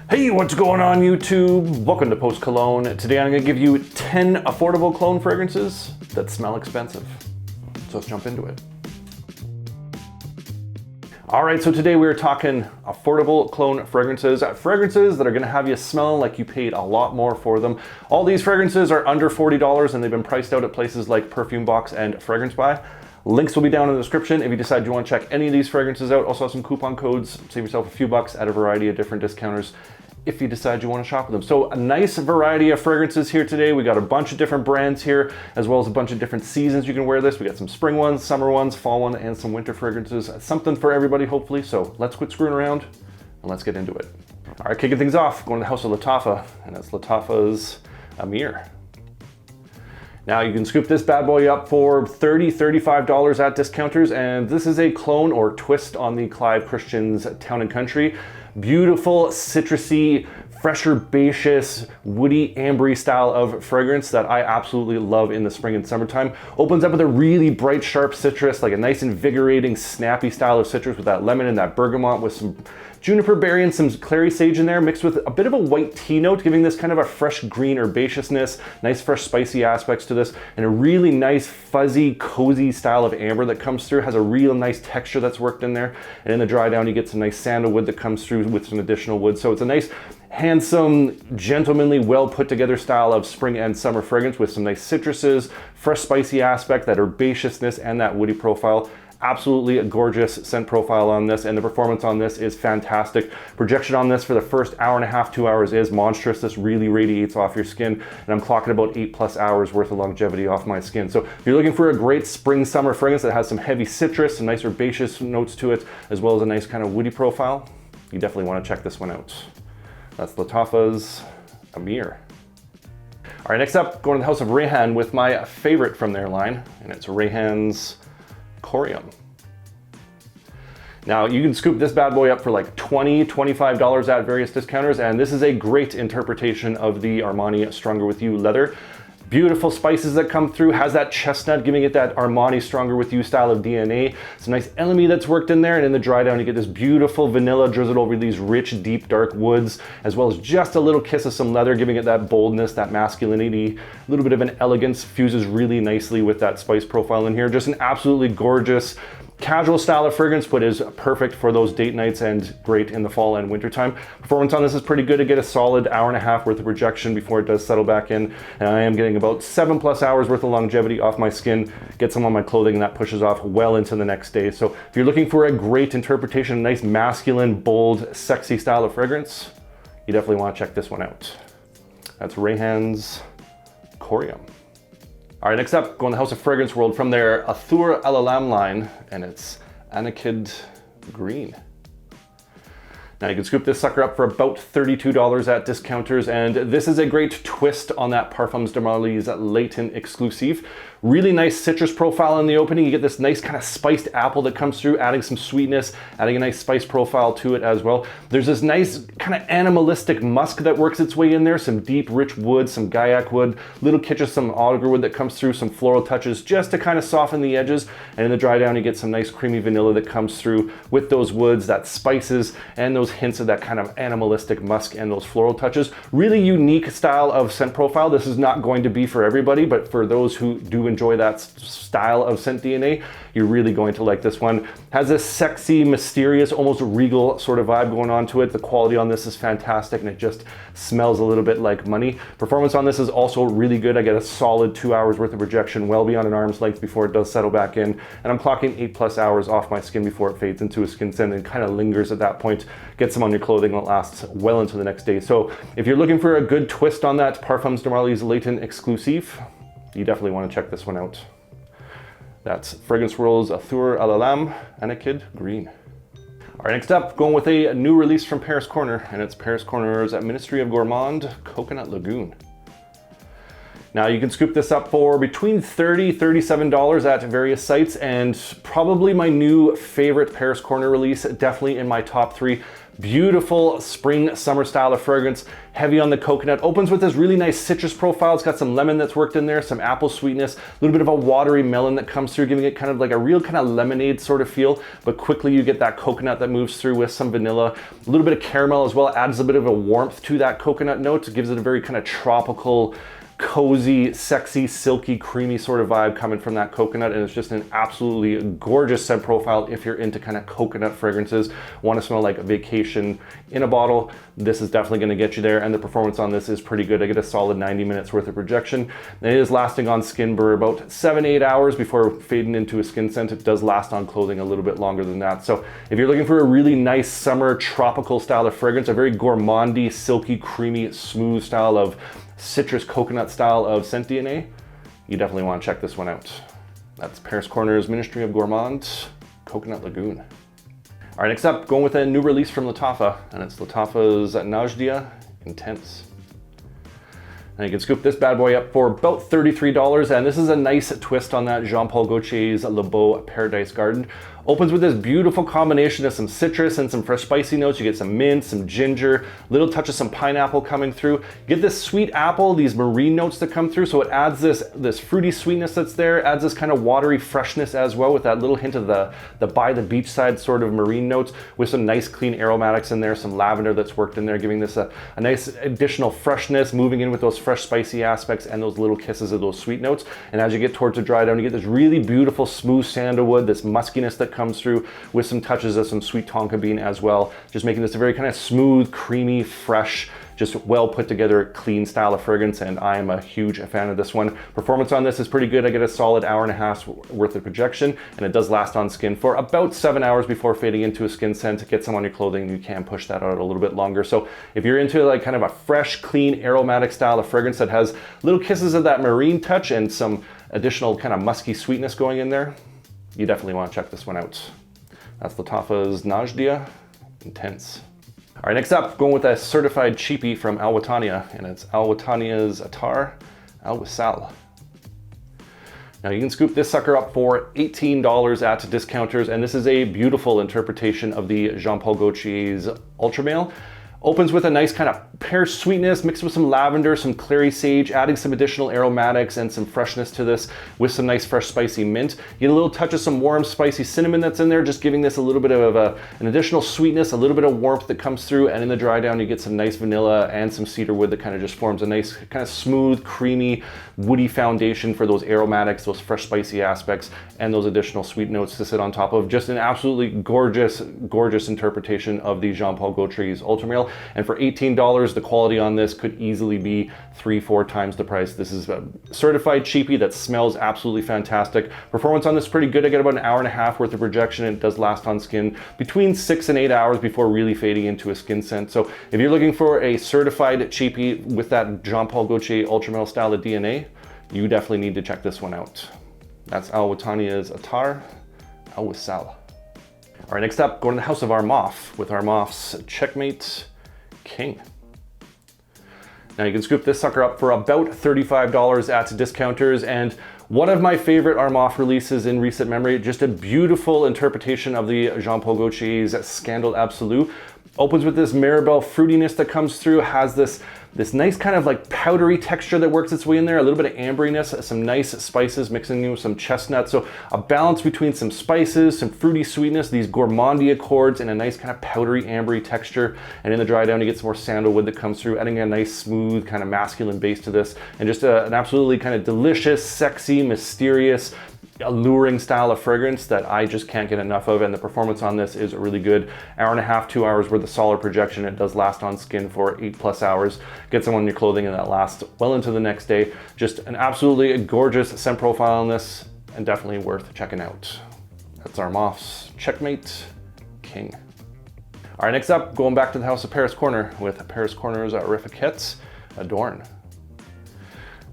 Hey, what's going on YouTube? Welcome to Post Cologne. Today I'm going to give you 10 affordable cologne fragrances that smell expensive. So let's jump into it. Alright, so today we're talking affordable cologne fragrances. Fragrances that are going to have you smell like you paid a lot more for them. All these fragrances are under $40 and they've been priced out at places like Perfume Box and Fragrance Buy. Links will be down in the description if you decide you want to check any of these fragrances out. Also have some coupon codes. Save yourself a few bucks at a variety of different discounters if you decide you want to shop with them. So a nice variety of fragrances here today. We got a bunch of different brands here, as well as a bunch of different seasons you can wear this. We got some spring ones, summer ones, fall one, and some winter fragrances. Something for everybody, hopefully. So let's quit screwing around and let's get into it. All right, kicking things off, going to the house of Lattafa, and that's Lattafa's Amir. Now you can scoop this bad boy up for $30, $35 at discounters, and this is a clone or twist on the Clive Christian's Town and Country. Beautiful, citrusy, fresh herbaceous, woody, ambery style of fragrance that I absolutely love in the spring and summertime. Opens up with a really bright, sharp citrus, like a nice invigorating, snappy style of citrus with that lemon and that bergamot with some juniper berry and some clary sage in there, mixed with a bit of a white tea note, giving this kind of a fresh green herbaceousness, nice fresh spicy aspects to this, and a really nice fuzzy, cozy style of amber that comes through. Has a real nice texture that's worked in there. And in the dry down, you get some nice sandalwood that comes through with some additional wood. So it's a nice, handsome, gentlemanly, well put together style of spring and summer fragrance with some nice citruses, fresh spicy aspect, that herbaceousness, and that woody profile. Absolutely a gorgeous scent profile on this, and the performance on this is fantastic. Projection on this for the first hour and a half, 2 hours is monstrous. This really radiates off your skin, and I'm clocking about 8+ hours worth of longevity off my skin. So if you're looking for a great spring summer fragrance that has some heavy citrus, some nice herbaceous notes to it, as well as a nice kind of woody profile, you definitely want to check this one out. That's Lattafa's Amir. All right, next up, going to the house of Rayhaan with my favorite from their line, and it's Rayhaan's Corium. Now you can scoop this bad boy up for like $20, $25 at various discounters, and this is a great interpretation of the Armani Stronger With You leather. Beautiful spices that come through, has that chestnut, giving it that Armani Stronger With You style of DNA. Some nice elemi that's worked in there, and in the dry down you get this beautiful vanilla drizzled over these rich, deep, dark woods, as well as just a little kiss of some leather, giving it that boldness, that masculinity, a little bit of an elegance, fuses really nicely with that spice profile in here. Just an absolutely gorgeous, casual style of fragrance, but is perfect for those date nights and great in the fall and winter time. Performance on this is pretty good to get a solid hour and a half worth of projection before it does settle back in. And I am getting about 7+ hours worth of longevity off my skin, get some on my clothing, and that pushes off well into the next day. So if you're looking for a great interpretation, a nice masculine, bold, sexy style of fragrance, you definitely want to check this one out. That's Rayhaan's Corium. All right, next up, going to the House of Fragrance World from their Athur Al-Alam line, and it's Anakid Green. Now you can scoop this sucker up for about $32 at discounters, and this is a great twist on that Parfums de Marly's Latent exclusive. Really nice citrus profile in the opening. You get this nice kind of spiced apple that comes through, adding some sweetness, adding a nice spice profile to it as well. There's this nice kind of animalistic musk that works its way in there, some deep rich wood, some gaiac wood, little kitsch of some alder wood that comes through, some floral touches just to kind of soften the edges. And in the dry down you get some nice creamy vanilla that comes through with those woods, that spices, and those hints of that kind of animalistic musk and those floral touches. Really unique style of scent profile. This is not going to be for everybody, but for those who do enjoy that style of scent DNA, you're really going to like this one. Has this sexy, mysterious, almost regal sort of vibe going on to it. The quality on this is fantastic, and it just smells a little bit like money. Performance on this is also really good. I get a solid 2 hours worth of projection, well beyond an arm's length before it does settle back in, and I'm clocking 8+ hours off my skin before it fades into a skin scent and kind of lingers at that point. Get some on your clothing that lasts well into the next day. So if you're looking for a good twist on that Parfums de Marly's Latent exclusive, you definitely want to check this one out. That's Fragrance World's Athur Al-Alam Anakid Green. All right, next up, going with a new release from Paris Corner, and it's Paris Corner's Ministry of Gourmand Coconut Lagoon. Now you can scoop this up for between $30, $37 at various sites, and probably my new favorite Paris Corner release, definitely in my top 3. Beautiful spring summer style of fragrance, heavy on the coconut. Opens with this really nice citrus profile. It's got some lemon that's worked in there, some apple sweetness, a little bit of a watery melon that comes through, giving it kind of like a real kind of lemonade sort of feel. But quickly you get that coconut that moves through with some vanilla, a little bit of caramel as well. Adds a bit of a warmth to that coconut note. It gives it a very kind of tropical, cozy, sexy, silky, creamy sort of vibe coming from that coconut, and it's just an absolutely gorgeous scent profile if you're into kind of coconut fragrances, want to smell like a vacation in a bottle. This is definitely going to get you there, and the performance on this is pretty good. I get a solid 90 minutes worth of projection, and it is lasting on skin for about 7-8 hours before fading into a skin scent. It does last on clothing a little bit longer than that. So if you're looking for a really nice summer tropical style of fragrance, a very gourmandy, silky, creamy, smooth style of citrus coconut style of scent DNA, you definitely want to check this one out. That's Paris Corner's Ministry of Gourmand Coconut Lagoon. All right, next up, going with a new release from Lattafa, and it's Lattafa's Najdia Intense. Now you can scoop this bad boy up for about $33, and this is a nice twist on that Jean Paul Gaultier's Le Beau Paradise Garden. Opens with this beautiful combination of some citrus and some fresh spicy notes. You get some mint, some ginger, little touch of some pineapple coming through. You get this sweet apple, these marine notes that come through, so it adds this fruity sweetness that's there, adds this kind of watery freshness as well with that little hint of the by the beachside sort of marine notes with some nice clean aromatics in there, some lavender that's worked in there, giving this a nice additional freshness, moving in with those fresh spicy aspects and those little kisses of those sweet notes. And as you get towards the dry down, you get this really beautiful smooth sandalwood, this muskiness that comes through with some touches of some sweet tonka bean as well, just making this a very kind of smooth, creamy, fresh, just well put together, clean style of fragrance, and I am a huge fan of this one. Performance on this is pretty good. I get a solid 1.5 hours worth of projection, and it does last on skin for about 7 hours before fading into a skin scent. Get some on your clothing, you can push that out a little bit longer. So if you're into like kind of a fresh, clean, aromatic style of fragrance that has little kisses of that marine touch and some additional kind of musky sweetness going in there, you definitely want to check this one out. That's Lattafa's Najdia Intense. All right, next up, going with a certified cheapie from Wataniah, and it's Wataniah's Attar Al Wisal. Now you can scoop this sucker up for $18 at discounters, and this is a beautiful interpretation of the Jean Paul Gaultier's Ultra Male. Opens with a nice kind of pear sweetness mixed with some lavender, some clary sage, adding some additional aromatics and some freshness to this with some nice fresh spicy mint. You get a little touch of some warm spicy cinnamon that's in there, just giving this a little bit of an additional sweetness, a little bit of warmth that comes through, and in the dry down you get some nice vanilla and some cedar wood that kind of just forms a nice kind of smooth, creamy, woody foundation for those aromatics, those fresh spicy aspects, and those additional sweet notes to sit on top of. Just an absolutely gorgeous, gorgeous interpretation of the Jean Paul Gaultier's Ultra Male. And for $18, the quality on this could easily be 3-4 times the price. This is a certified cheapie that smells absolutely fantastic. Performance on this is pretty good. I get about 1.5 hours worth of projection, and it does last on skin between 6 and 8 hours before really fading into a skin scent. So if you're looking for a certified cheapie with that Jean Paul Gaultier Ultra Male style of DNA, you definitely need to check this one out. That's Wataniah's Attar Al Wisal. All right, next up, going to the house of Armaf with Armaf's Checkmate King. Now you can scoop this sucker up for about $35 at discounters, and one of my favorite Armaf releases in recent memory. Just a beautiful interpretation of the Jean Paul Gaultier's Scandal Absolu. Opens with this Maribel fruitiness that comes through, has this nice kind of like powdery texture that works its way in there, a little bit of amberiness, some nice spices mixing in with some chestnuts. So a balance between some spices, some fruity sweetness, these gourmandy chords, and a nice kind of powdery, ambery texture. And in the dry down, you get some more sandalwood that comes through, adding a nice, smooth, kind of masculine base to this. And just an absolutely kind of delicious, sexy, mysterious, alluring style of fragrance that I just can't get enough of, and the performance on this is really good. 1.5 hours, 2 hours worth of solid projection. It does last on skin for 8+ hours. Get some on your clothing, and that lasts well into the next day. Just an absolutely gorgeous scent profile on this, and definitely worth checking out. That's Armaf's Checkmate King. All right, next up, going back to the house of Paris Corner with Paris Corner's Rifiquette Adorn.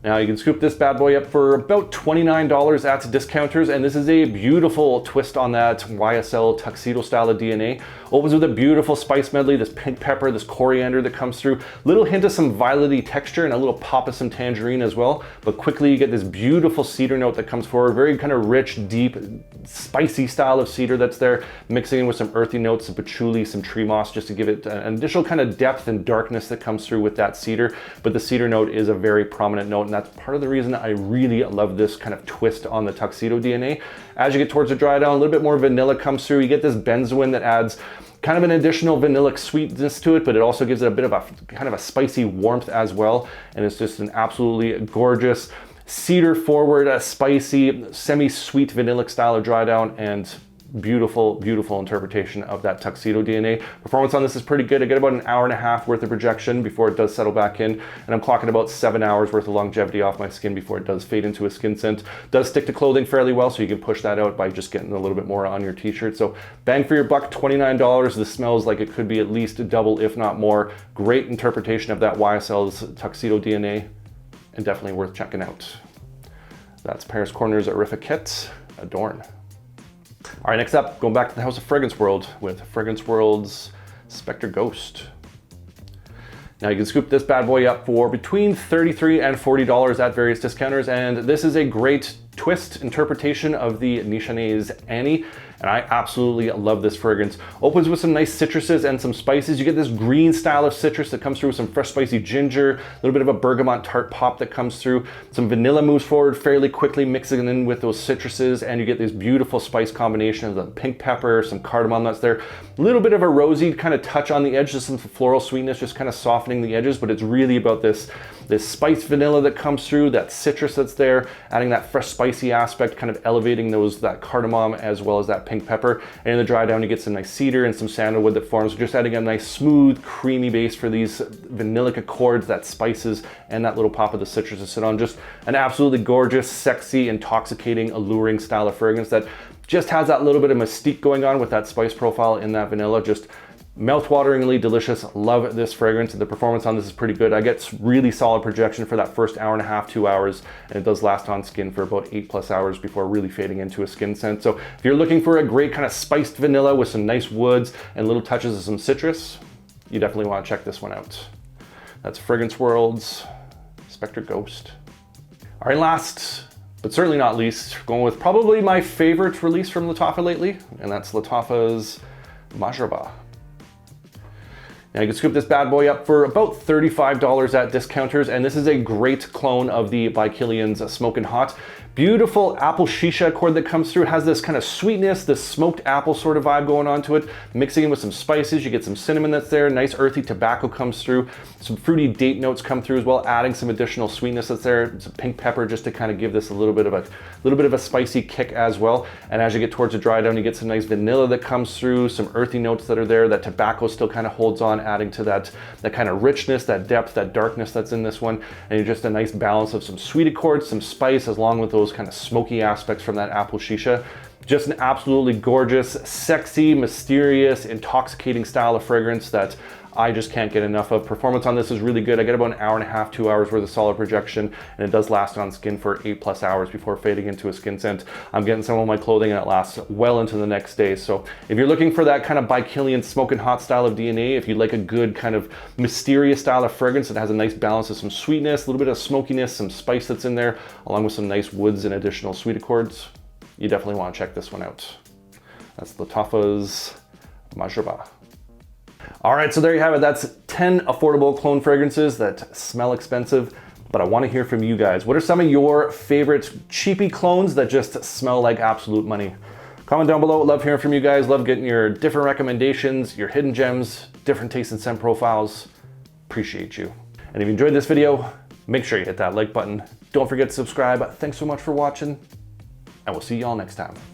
Now you can scoop this bad boy up for about $29 at discounters, and this is a beautiful twist on that YSL tuxedo style of DNA. Opens with a beautiful spice medley, this pink pepper, this coriander that comes through, little hint of some violet-y texture and a little pop of some tangerine as well, but quickly you get this beautiful cedar note that comes forward, very kind of rich, deep, spicy style of cedar that's there, mixing in with some earthy notes, some patchouli, some tree moss, just to give it an additional kind of depth and darkness that comes through with that cedar. But the cedar note is a very prominent note, and that's part of the reason I really love this kind of twist on the tuxedo DNA. As you get towards the dry down, a little bit more vanilla comes through. You get this benzoin that adds kind of an additional vanillic sweetness to it, but it also gives it a bit of a kind of a spicy warmth as well. And it's just an absolutely gorgeous cedar forward, a spicy, semi-sweet vanillic style of dry down, and beautiful, beautiful interpretation of that tuxedo DNA. Performance on this is pretty good. I get about an hour and a half worth of projection before it does settle back in, and I'm clocking about 7 hours worth of longevity off my skin before it does fade into a skin scent. Does stick to clothing fairly well, so you can push that out by just getting a little bit more on your t-shirt. So bang for your buck, $29. This smells like it could be at least double, if not more. Great interpretation of that YSL's tuxedo DNA, and definitely worth checking out. That's Paris Corner's Armaf Kit, Adorn. All right, next up, going back to the House of Fragrance World with Fragrance World's Spectre Ghost. Now you can scoop this bad boy up for between $33 and $40 at various discounters, and this is a great twist interpretation of the Nichonne's Annie, and I absolutely love this fragrance. Opens with some nice citruses and some spices. You get this green style of citrus that comes through with some fresh spicy ginger, a little bit of a bergamot tart pop that comes through. Some vanilla moves forward fairly quickly, mixing in with those citruses, and you get this beautiful spice combination of the pink pepper, some cardamom nuts there. A little bit of a rosy kind of touch on the edge, just some floral sweetness, just kind of softening the edges, but it's really about this spiced vanilla that comes through, that citrus that's there, adding that fresh spicy aspect, kind of elevating that cardamom as well as that pink pepper. And in the dry down, you get some nice cedar and some sandalwood that forms, just adding a nice smooth, creamy base for these vanillic accords, that spices, and that little pop of the citrus to sit on. Just an absolutely gorgeous, sexy, intoxicating, alluring style of fragrance that just has that little bit of mystique going on with that spice profile in that vanilla. Just mouth-wateringly delicious. Love this fragrance. The performance on this is pretty good. I get really solid projection for that first hour and a half, 2 hours, and it does last on skin for about 8+ hours before really fading into a skin scent. So if you're looking for a great kind of spiced vanilla with some nice woods and little touches of some citrus, you definitely want to check this one out. That's Fragrance World's Spectre Ghost. All right, last but certainly not least, going with probably my favorite release from Lattafa lately, and that's Lattafa's Majraba. Now you can scoop this bad boy up for about $35 at discounters, and this is a great clone of the by Kilian's Smokin' Hot. Beautiful apple shisha accord that comes through, has this kind of sweetness, this smoked apple sort of vibe going on to it, mixing in with some spices. You get some cinnamon that's there, nice earthy tobacco comes through, some fruity date notes come through as well, adding some additional sweetness that's there, some pink pepper just to kind of give this a little bit of a spicy kick as well. And as you get towards the dry down, you get some nice vanilla that comes through, some earthy notes that are there, that tobacco still kind of holds on, adding to that kind of richness, that depth, that darkness that's in this one. And you're just a nice balance of some sweet accords, some spice, along with those kind of smoky aspects from that apple shisha. Just an absolutely gorgeous, sexy, mysterious, intoxicating style of fragrance that I just can't get enough of. Performance on this is really good. I get about an hour and a half, 2 hours worth of solid projection, and it does last on skin for 8+ hours before fading into a skin scent. I'm getting some of my clothing and it lasts well into the next day. So if you're looking for that kind of by Kilian Smokin' Hot style of DNA, if you like a good kind of mysterious style of fragrance that has a nice balance of some sweetness, a little bit of smokiness, some spice that's in there, along with some nice woods and additional sweet accords, you definitely want to check this one out. That's Lattafa's Majraba. All right, so there you have it. That's 10 affordable cologne fragrances that smell expensive, but I want to hear from you guys. What are some of your favorite cheapy clones that just smell like absolute money? Comment down below. Love hearing from you guys. Love getting your different recommendations, your hidden gems, different taste and scent profiles. Appreciate you. And if you enjoyed this video, make sure you hit that like button. Don't forget to subscribe. Thanks so much for watching, and we'll see y'all next time.